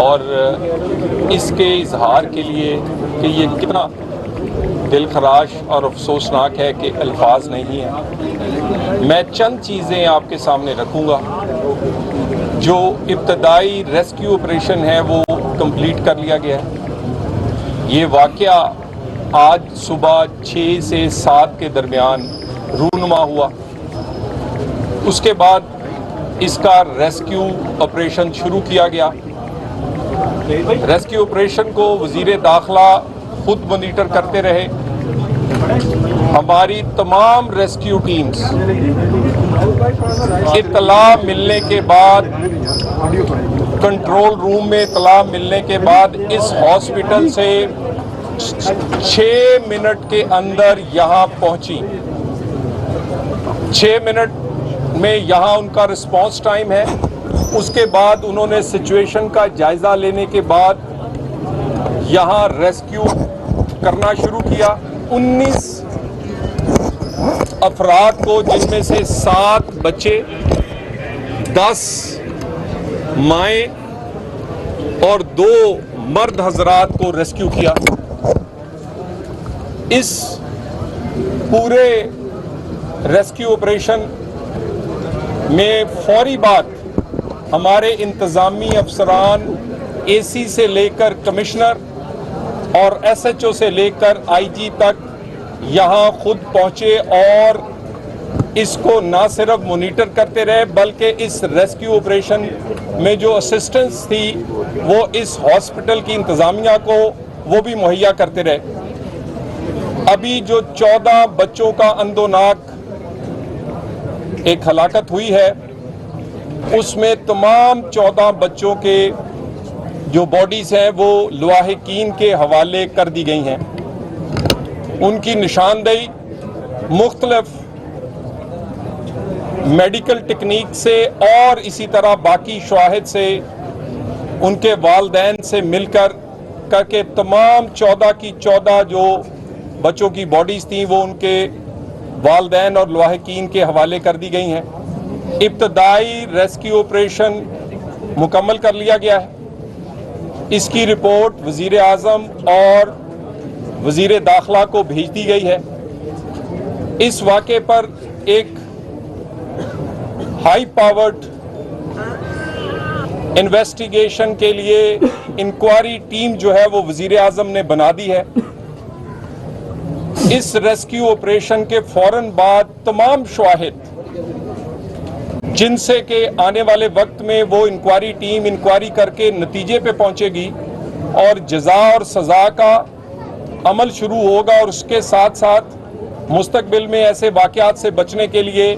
और इसके इजहार के लिए कि ये कितना दिलखराश और अफसोसनाक है कि अल्फाज नहीं है। मैं चंद चीज़ें आपके सामने रखूँगा। जो इब्तदाई रेस्क्यू ऑपरेशन है वो कंप्लीट कर लिया गया है। ये वाक़या आज सुबह 6 से 7 के दरमियान रूनुमा हुआ। उसके बाद इसका रेस्क्यू ऑपरेशन शुरू किया गया। रेस्क्यू ऑपरेशन को वज़ीर दाखिला खुद मॉनिटर करते रहे। हमारी तमाम रेस्क्यू टीम्स इत्तला मिलने के बाद, कंट्रोल रूम में इत्तला मिलने के बाद इस हॉस्पिटल से 6 मिनट के अंदर यहाँ पहुँची। 6 मिनट में यहाँ उनका रिस्पांस टाइम है। उसके बाद उन्होंने सिचुएशन का जायज़ा लेने के बाद यहाँ रेस्क्यू करना शुरू किया। 19 अफराद को, जिनमें से 7 बच्चे, 10 माएँ और 2 मर्द हजरात को रेस्क्यू किया। इस पूरे रेस्क्यू ऑपरेशन में फौरी बात हमारे इंतज़ामी अफसरान एसी से लेकर कमिश्नर और एसएचओ से लेकर आईजी तक यहाँ खुद पहुँचे और इसको ना सिर्फ मॉनिटर करते रहे बल्कि इस रेस्क्यू ऑपरेशन में जो असिस्टेंस थी वो इस हॉस्पिटल की इंतज़ामिया को वो भी मुहैया करते रहे। अभी जो 14 बच्चों का अंदोनाक एक हलाकत हुई है, उसमें तमाम 14 बच्चों के जो बॉडीज़ हैं वो लवाहिकीन के हवाले कर दी गई हैं। उनकी निशानदेही मुख्तलिफ मेडिकल टेक्निक से और इसी तरह बाकी शवाहिद से, उनके वालदैन से मिलकर करके तमाम 14 की 14 जो बच्चों की बॉडीज़ थी वो उनके वालदैन और लवाहिकीन के हवाले कर दी गई हैं। इब्तदाई रेस्क्यू ऑपरेशन मुकम्मल कर लिया गया है। इसकी रिपोर्ट वज़ीर आज़म और वज़ीर दाखिला को भेज दी गई है। इस वाक़े पर एक हाई पावर्ड इन्वेस्टिगेशन के लिए इंक्वायरी टीम जो है वो वज़ीर आज़म ने बना दी है। इस रेस्क्यू ऑपरेशन के फौरन बाद तमाम शवाहिद जिनसे के आने वाले वक्त में वो इंक्वायरी टीम इंक्वायरी करके नतीजे पे पहुंचेगी और जज़ा और सज़ा का अमल शुरू होगा, और उसके साथ साथ मुस्तकबिल में ऐसे वाक़यात से बचने के लिए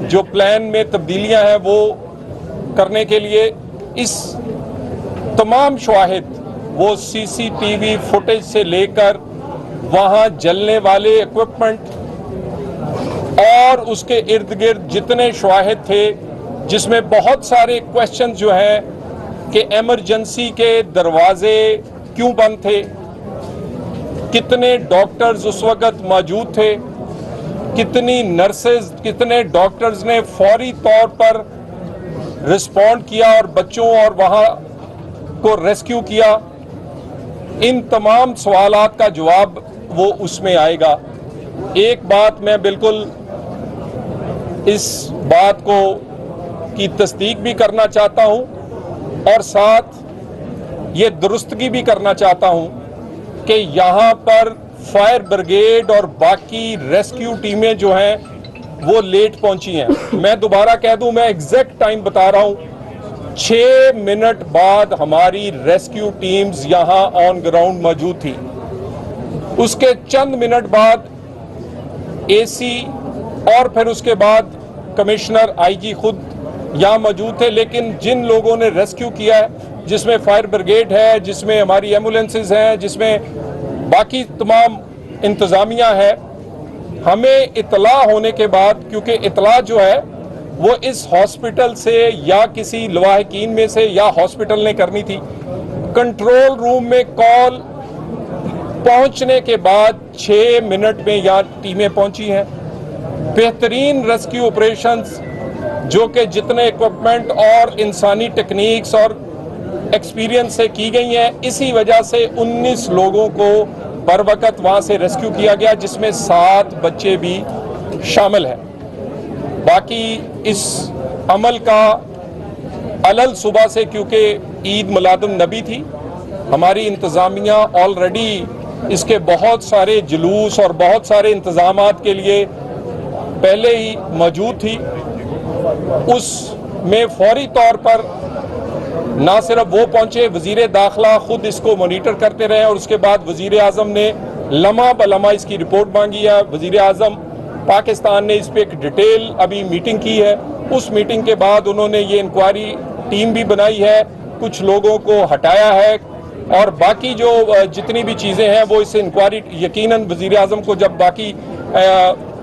जो प्लान में तब्दीलियां हैं वो करने के लिए इस तमाम शवाहिद वो सीसीटीवी फुटेज से लेकर वहाँ जलने वाले इक्विपमेंट और उसके इर्द गिर्द जितने शवाहिद थे, जिसमें बहुत सारे क्वेश्चन जो हैं कि एमरजेंसी के दरवाजे क्यों बंद थे, कितने डॉक्टर्स उस वक़्त मौजूद थे, कितनी नर्सेज, कितने डॉक्टर्स ने फौरी तौर पर रिस्पॉन्ड किया और बच्चों और वहाँ को रेस्क्यू किया। इन तमाम सवालात का जवाब वो उसमें आएगा। एक बात मैं बिल्कुल इस बात को की तस्दीक भी करना चाहता हूं और साथ ये दुरुस्तगी भी करना चाहता हूं कि यहाँ पर फायर ब्रिगेड और बाकी रेस्क्यू टीमें जो हैं वो लेट पहुंची हैं। मैं दोबारा कह दूं, मैं एग्जैक्ट टाइम बता रहा हूं, 6 मिनट बाद हमारी रेस्क्यू टीम्स यहाँ ऑन ग्राउंड मौजूद थी। उसके चंद मिनट बाद एसी और फिर उसके बाद कमिश्नर आईजी खुद यहाँ मौजूद थे। लेकिन जिन लोगों ने रेस्क्यू किया है, जिसमें फायर ब्रिगेड है, जिसमें हमारी एम्बुलेंसेज हैं, जिसमें बाकी तमाम इंतज़ामिया है, हमें इतला होने के बाद, क्योंकि इतला जो है वो इस हॉस्पिटल से या किसी लवाहिकीन में से या हॉस्पिटल ने करनी थी, कंट्रोल रूम में कॉल पहुंचने के बाद 6 मिनट में यहाँ टीमें पहुंची हैं। बेहतरीन रेस्क्यू ऑपरेशंस जो कि जितने इक्विपमेंट और इंसानी टेक्निक्स और एक्सपीरियंस से की गई हैं। इसी वजह से 19 लोगों को बर वक्त वहाँ से रेस्क्यू किया गया, जिसमें 7 बच्चे भी शामिल हैं। बाकी इस अमल का अलल सुबह से, क्योंकि ईद मिलादुन नबी थी, हमारी इंतज़ामिया ऑलरेडी इसके बहुत सारे जुलूस और बहुत सारे इंतज़ामात के लिए पहले ही मौजूद थी। उसमें फौरी तौर पर ना सिर्फ वो पहुंचे, वजीर दाखिला खुद इसको मॉनिटर करते रहे और उसके बाद वजीर आज़म ने लम्हा बलम्हा इसकी रिपोर्ट मांगी है। वजीर आज़म पाकिस्तान ने इस पर एक डिटेल अभी मीटिंग की है। उस मीटिंग के बाद उन्होंने ये इंक्वायरी टीम भी बनाई है, कुछ लोगों को हटाया है और बाकी जो जितनी भी चीज़ें हैं वो इस इंक्वायरी, यकीनन वजीर आज़म को जब बाकी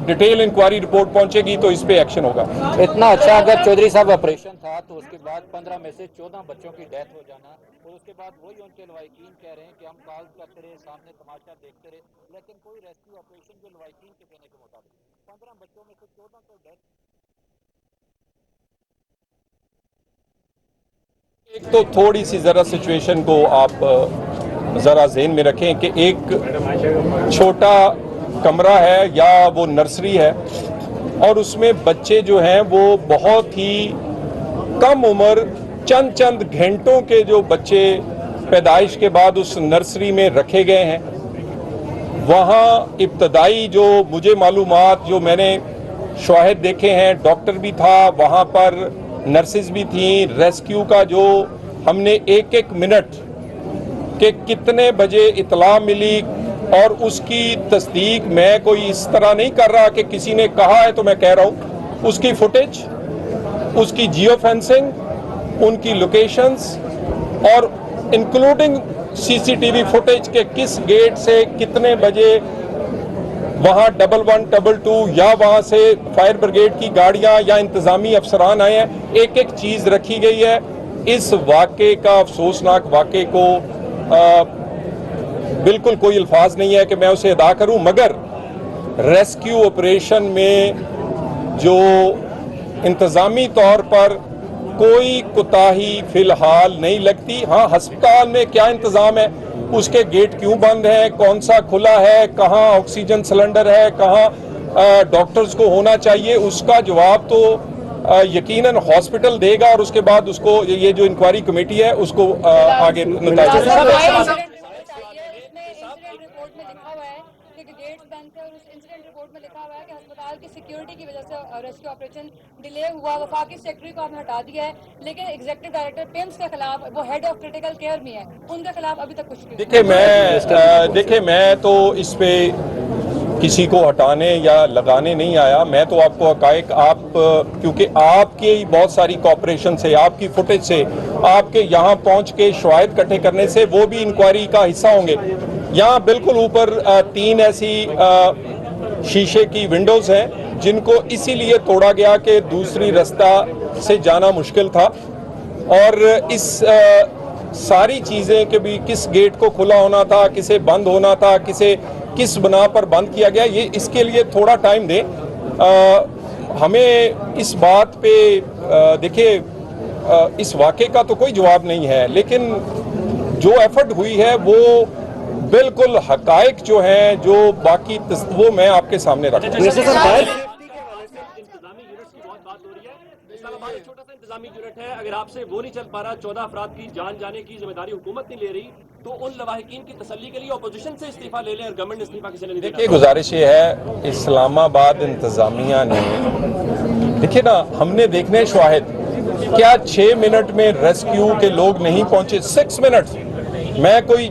डिटेल इंक्वायरी रिपोर्ट पहुंचेगी तो इस पे एक्शन होगा। इतना अच्छा अगर चौधरी साहब ऑपरेशन था तो उसके बाद 15 में से 14 बच्चों की डेथ हो जाना और उसके बाद वही उनके लवाहिकीन कह रहे हैं कि हम कॉल करते रहे, सामने तमाशा देखते रहे, लेकिन कोई रेस्क्यू ऑपरेशन जो लवाहिकीन के कहने के मुताबिक 15 बच्चों में से 14 को डेथ। एक तो थोड़ी सी ज़रा सिचुएशन को आप ज़रा ज़हन में रखें कि एक छोटा कमरा है या वो नर्सरी है और उसमें बच्चे जो हैं वो बहुत ही कम उम्र, चंद घंटों के जो बच्चे पैदाइश के बाद उस नर्सरी में रखे गए हैं। वहाँ इब्तदाई जो मुझे मालूमात, जो मैंने शवाहिद देखे हैं, डॉक्टर भी था वहाँ पर, नर्सेज भी थी। रेस्क्यू का जो हमने एक मिनट के कितने बजे इतला मिली और उसकी तस्दीक मैं कोई इस तरह नहीं कर रहा कि किसी ने कहा है तो मैं कह रहा हूँ, उसकी फुटेज, उसकी जियो फेंसिंग, उनकी लोकेशंस और इंक्लूडिंग सीसीटीवी फुटेज के किस गेट से कितने बजे वहाँ 11, 22 या वहाँ से फायर ब्रिगेड की गाड़ियाँ या इंतज़ामी अफसरान आए हैं, एक चीज़ रखी गई है। इस वाक़े का, अफसोसनाक वाक़े को बिल्कुल कोई अल्फाज नहीं है कि मैं उसे अदा करूं, मगर रेस्क्यू ऑपरेशन में जो इंतज़ामी तौर पर कोई कोताही फ़िलहाल नहीं लगती। हाँ, अस्पताल में क्या इंतज़ाम है, उसके गेट क्यों बंद हैं, कौन सा खुला है, कहाँ ऑक्सीजन सिलेंडर है, कहाँ डॉक्टर्स को होना चाहिए, उसका जवाब तो यकीनन हॉस्पिटल देगा और उसके बाद उसको ये जो इंक्वायरी कमेटी है उसको आगे नतीजा। गेट्स बंद थे और उस इंसिडेंट रिपोर्ट में लिखा हुआ है कि अस्पताल की सिक्योरिटी की वजह से रेस्क्यू ऑपरेशन डिले हुआ। वफाकी सेक्रेटरी को आपने हटा दिया है, लेकिन एग्जीक्यूटिव डायरेक्टर पिम्स के खिलाफ, वो हेड ऑफ क्रिटिकल केयर में है, उनके खिलाफ अभी तक कुछ नहीं। देखिए मैं तो इस पे किसी को हटाने या लगाने नहीं आया। मैं तो आपको हकायक, आप क्योंकि आपके बहुत सारी कॉपरेशन से, आपकी फुटेज से, आपके यहाँ पहुँच के शवाहिद इकट्ठे करने से वो भी इंक्वायरी का हिस्सा होंगे। यहाँ बिल्कुल ऊपर 3 ऐसी शीशे की विंडोज़ हैं जिनको इसीलिए तोड़ा गया कि दूसरी रास्ता से जाना मुश्किल था। और इस सारी चीज़ें कि भी किस गेट को खुला होना था, किसे बंद होना था, किस बना पर बंद किया गया, ये इसके लिए थोड़ा टाइम दें। हमें इस बात पे देखिए, इस वाक़े का तो कोई जवाब नहीं है, लेकिन जो एफर्ट हुई है वो बिल्कुल हकायक जो हैं, जो बाकी वो मैं आपके सामने रखता हूँ। छोटा सा इंतजामी यूनिट है, अगर आपसे वो नहीं चल पा रहा, 14 अफराद की जान जाने की जिम्मेदारी हुकूमत नहीं ले रही, तो उन लवाहिकीन की तसल्ली के लिए अपोजिशन से इस्तीफा ले लें और गवर्नमेंट इस्तीफा किसी ने नहीं। देखिए, गुजारिश ये है, इस्लामाबाद इंतजामिया ने, देखिए ना, हमने देखने शवाहिद, क्या 6 मिनट में रेस्क्यू के लोग नहीं पहुंचे? 6 मिनट, मैं कोई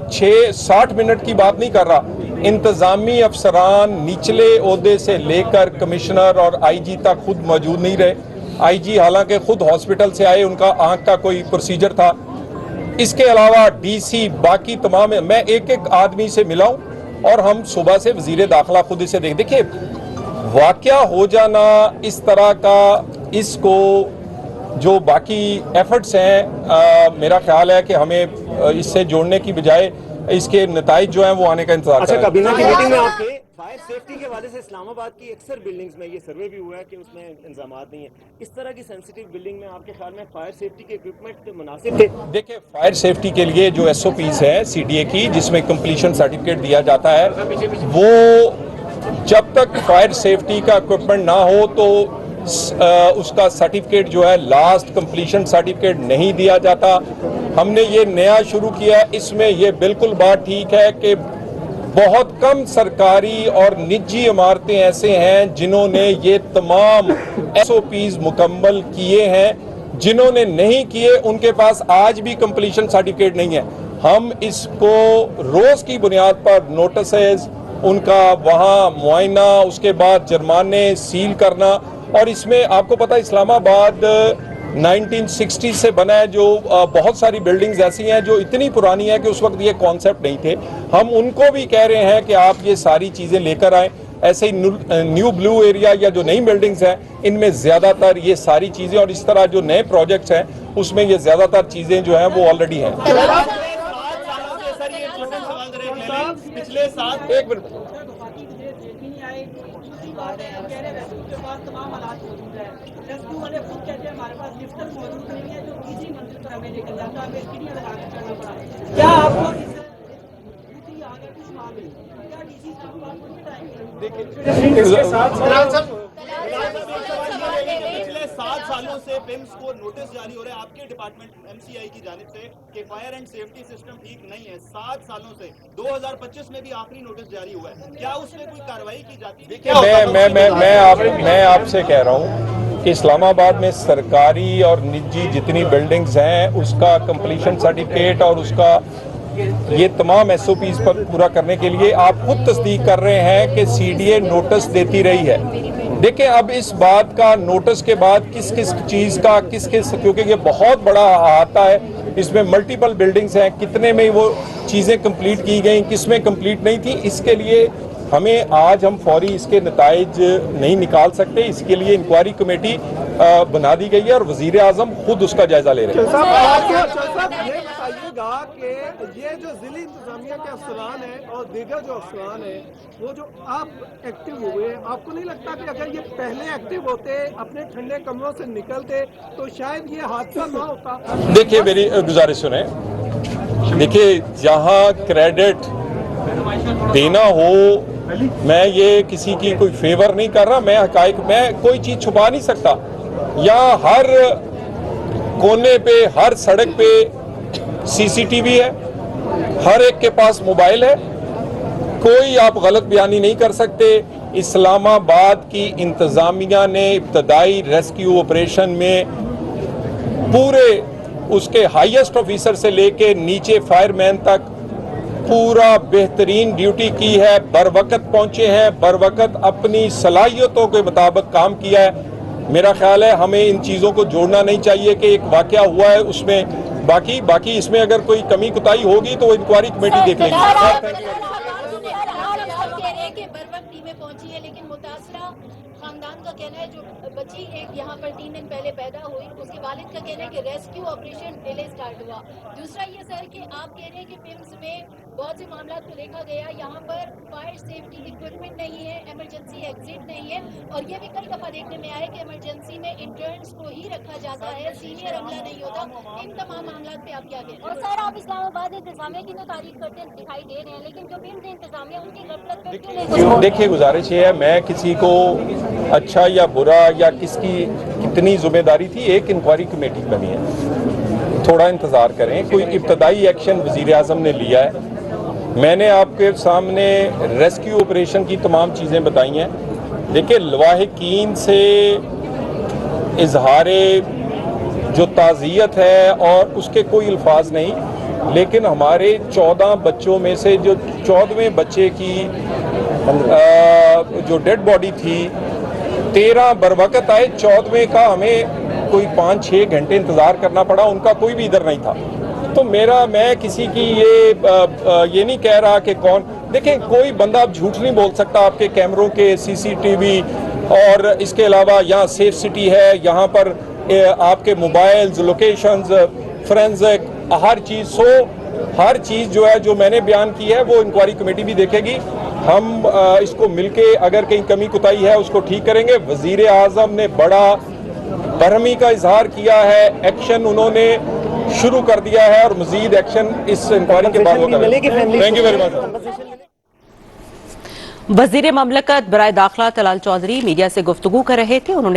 60 मिनट की बात नहीं कर रहा। इंतजामी अफसरान निचले ओहदे से लेकर कमिश्नर और आईजी तक खुद मौजूद नहीं रहे। आईजी हालांकि खुद हॉस्पिटल से आए, उनका आंख का कोई प्रोसीजर था। इसके अलावा डीसी, बाकी तमाम, मैं एक आदमी से मिला हूं और हम सुबह से वजीर दाखिला खुद इसे देखिए, वाकया हो जाना इस तरह का, इसको जो बाकी एफर्ट्स हैं, मेरा ख्याल है कि हमें इससे जोड़ने की बजाय इसके नताइज जो हैं वो आने का इंतजार। अच्छा, काबीना की मीटिंग में आपके फायर सेफ्टी के हवाले से इस्लामाबाद की अक्सर बिल्डिंग्स में ये सर्वे भी हुआ है कि उसमें इंतजामात नहीं है। इस तरह की सेंसिटिव बिल्डिंग में आपके ख्याल में फायर सेफ्टी के इक्विपमेंट मुनासिब थे? देखिए, फायर सेफ्टी के लिए जो SOPs है CDA की, जिसमें कंप्लीशन सर्टिफिकेट दिया जाता है, वो जब तक फायर सेफ्टी का इक्विपमेंट ना हो तो उसका सर्टिफिकेट जो है लास्ट कंप्लीशन सर्टिफिकेट नहीं दिया जाता। हमने ये नया शुरू किया, इसमें ये बिल्कुल बात ठीक है कि बहुत कम सरकारी और निजी इमारतें ऐसे हैं जिन्होंने ये तमाम SOPs मुकम्मल किए हैं। जिन्होंने नहीं किए उनके पास आज भी कंप्लीशन सर्टिफिकेट नहीं है। हम इसको रोज की बुनियाद पर नोटिसेस, उनका वहाँ मुआयना, उसके बाद जुर्माने, सील करना। और इसमें आपको पता है इस्लामाबाद 1960 से बना है, जो बहुत सारी बिल्डिंग्स ऐसी हैं जो इतनी पुरानी है कि उस वक्त ये कॉन्सेप्ट नहीं थे। हम उनको भी कह रहे हैं कि आप ये सारी चीज़ें लेकर आएँ। ऐसे ही न्यू ब्लू एरिया या जो नई बिल्डिंग्स हैं, इनमें ज़्यादातर ये सारी चीज़ें, और इस तरह जो नए प्रोजेक्ट्स हैं उसमें ये ज़्यादातर चीज़ें जो हैं वो ऑलरेडी हैं। पिछले 7 एक मिनट, तमाम हालात मौजूद है। रेस्क्यू वाले खुद कहते हैं हमारे पास लिफ्टर मौजूद नहीं है जो किसी मंजिल पर हमें लेकर जाता है, हमें सीढ़ियां लगा के चलना पड़ा। क्या आपको इससे आ गया कुछ मामले, क्या DC साहब बात कुछ बताएंगे? पिछले 7 सालों से पिम्स को नोटिस जारी हो रहे हैं आपके डिपार्टमेंट MCI की जानिब से कि फायर एंड सेफ्टी सिस्टम ठीक नहीं है। 7 सालों से 2025 में भी आखिरी नोटिस जारी हुआ है, क्या उसमें कोई कार्रवाई की जाती है? देखिए, मैं आपसे कह रहा हूँ कि इस्लामाबाद में सरकारी और निजी जितनी बिल्डिंग्स हैं उसका कंप्लीशन सर्टिफिकेट और उसका ये तमाम SOPs पर पूरा करने के लिए आप खुद तस्दीक कर रहे हैं कि CDA नोटिस देती रही है। देखिए, अब इस बात का नोटिस के बाद किस किस चीज़ का क्योंकि ये बहुत बड़ा आता है, इसमें मल्टीपल बिल्डिंग्स हैं, कितने में वो चीज़ें कंप्लीट की गई, किस में कंप्लीट नहीं थी, इसके लिए हमें आज हम फौरी इसके नताइज नहीं निकाल सकते। इसके लिए इंक्वायरी कमेटी बना दी गई है और वज़ीर आज़म खुद उसका जायजा ले रहे हैं। कि ये जो जिली इंतजामिया के अफसरान हैं और दीगर जो अफसरान हैं, वो जो आप एक्टिव हुए, आपको नहीं लगता कि अगर ये पहले एक्टिव होते, अपने ठंडे कमरों से निकलते, तो शायद ये हादसा ना होता? देखिए, मेरी गुजारिश सुने। देखिए, जहाँ क्रेडिट देना हो, मैं ये किसी की कोई फेवर नहीं कर रहा, मैं हकाइक में कोई चीज़ छुपा नहीं सकता। या हर कोने पे, हर सड़क पे CCTV है, हर एक के पास मोबाइल है, कोई आप गलत बयानी नहीं कर सकते। इस्लामाबाद की इंतज़ामिया ने इब्तदाई रेस्क्यू ऑपरेशन में पूरे उसके हाईएस्ट ऑफिसर से लेके नीचे फायरमैन तक पूरा बेहतरीन ड्यूटी की है, बरवकत पहुंचे हैं, बरवकत अपनी सलाहियतों के मुताबिक काम किया है। मेरा ख्याल है हमें इन चीज़ों को जोड़ना नहीं चाहिए कि एक वाकया हुआ है उसमें बाकी इसमें अगर कोई कमी कुताही होगी तो इंक्वायरी कमेटी देख लेगी। टीमें पहुंची है, लेकिन मुतासरा खानदान का कहना है, जो बच्ची एक यहाँ पर 3 दिन पहले पैदा हुई, उसके वालिद का कहना है कि रेस्क्यू ऑपरेशन डिले स्टार्ट हुआ। दूसरा ये सर कि आप कह रहे हैं कि पिम्स में बहुत से मामला को देखा गया, यहाँ पर फायर सेफ्टी इक्विपमेंट नहीं है, इमरजेंसी एग्जिट नहीं है, और ये भी कई दफा देखने में आया कि इमरजेंसी में इंटर्न्स को ही रखा जाता है, सीनियर अमला नहीं होता। इन तमाम मामला पे आप क्या कहते हैं? और सर, आप इस्लामाबाद इंतजामिया की तो तारीफ करते दिखाई दे रहे हैं, लेकिन जो पिम्स इंतजामिया उनकी गफलत पर क्यों नहीं? देखिए, गुजारिश ये है, मैं किसी को अच्छा या बुरा या किसकी कितनी जिम्मेदारी थी, एक इंक्वायरी कमेटी बनी है, थोड़ा इंतज़ार करें। कोई इब्तदाई एक्शन वज़ीर आज़म ने लिया है, मैंने आपके सामने रेस्क्यू ऑपरेशन की तमाम चीज़ें बताई हैं। देखिए, लवाहिकीन से इजहारे जो ताज़ियत है और उसके कोई अल्फाज नहीं, लेकिन हमारे 14 बच्चों में से जो 14वें बच्चे की जो डेड बॉडी थी, 13 बरवकत आए, 14वें का हमें कोई 5-6 घंटे इंतज़ार करना पड़ा, उनका कोई भी इधर नहीं था। तो मैं किसी की ये नहीं कह रहा कि कौन। देखें, कोई बंदा आप झूठ नहीं बोल सकता। आपके कैमरों के CCTV और इसके अलावा यहाँ सेफ सिटी है, यहाँ पर आपके मोबाइल्स, लोकेशंस, फोरेंसिक, हर चीज़ जो है, जो मैंने बयान की है वो इंक्वायरी कमेटी भी देखेगी। हम इसको मिलके अगर कहीं कमी कुताही है उसको ठीक करेंगे। वजीर आजम ने बड़ा बरहमी का इजहार किया है, एक्शन उन्होंने शुरू कर दिया है और मजीद एक्शन इस इंक्वायरी के बाद होगा। Thank you very much. वजीर ममलकत बराए दाखिला तलाल चौधरी मीडिया से गुफ्तगू कर रहे थे। उन्होंने